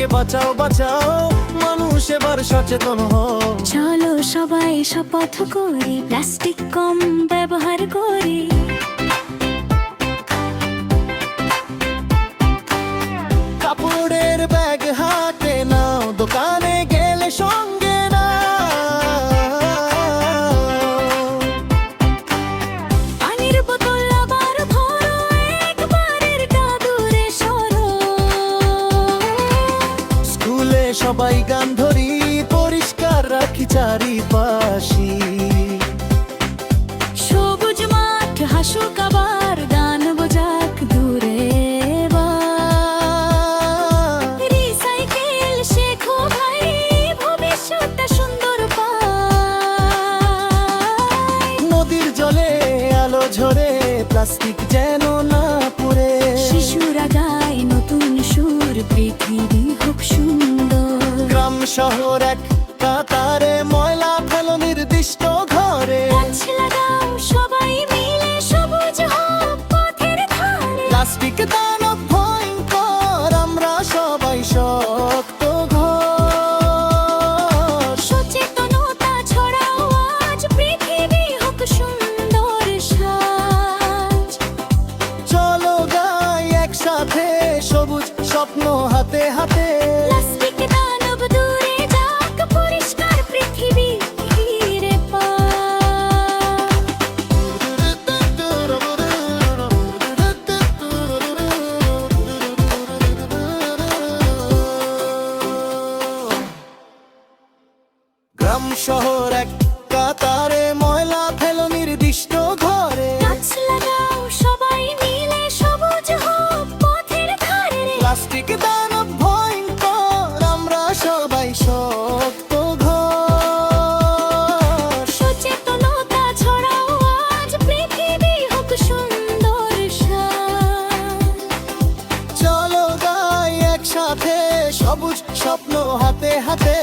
পরিবেশকে বাঁচাও বাঁচাও, মানুষ এবার সচেতন হও। চলো সবাই শপথ করি, প্লাস্টিক কম ব্যবহার করি। কাপড়ের ব্যাগ হাতে নাও, দোকানে গেলে সঙ্গে না। পানির বোতল আবার ভরো, একবারেরটা দূরে সরো। স্কুলে সবাই গান ধরি, পরিষ্কার রাখি চারিপাশি। সবুজ মাঠ হাসুক আবার, গান বোঝাক দূরে এবার। রিসাইকেল শেখো ভাই, ভবিষ্যৎটা সুন্দর পাই। নদীর জলে আলো ঝরে, প্লাস্টিক যেন না পুড়ে। শিশুরা গায় নতুন সুর, পৃথিবী হোক সুন্দর। গ্রাম শহর এক কাতারে, ময়লা ফেলো নির্দিষ্ট ঘরে। গাছ লাগাও সবাই মিলে, সবুজ হোক পথের ধারে। প্লাস্টিক দানব ভয়ঙ্কর, আমরা সবাই শক্ত ঘর। সচেতনতা ছড়াও আজ, পৃথিবী হোক সুন্দর সাজ। চলো গাই একসাথে, সবুজ স্বপ্ন হাতে হাতে। প্লাস্টিক দানব দূরে যাক, পরিষ্কার পৃথিবী ফিরে পাক। গ্রাম শহর এক কাতারে, ময়লা ফেলো নির্দিষ্ট ঘরে। গাছ লাগাও সবাই মিলে, সবুজ হোক পথের ধারে। প্লাস্টিক দানব ভয়ঙ্কর, আমরা সবাই শক্ত ঘর। সচেতনতা ছড়াও আজ, পৃথিবী হোক সুন্দর সাজ। চলো গাই একসাথে, সবুজ স্বপ্ন হাতে হাতে।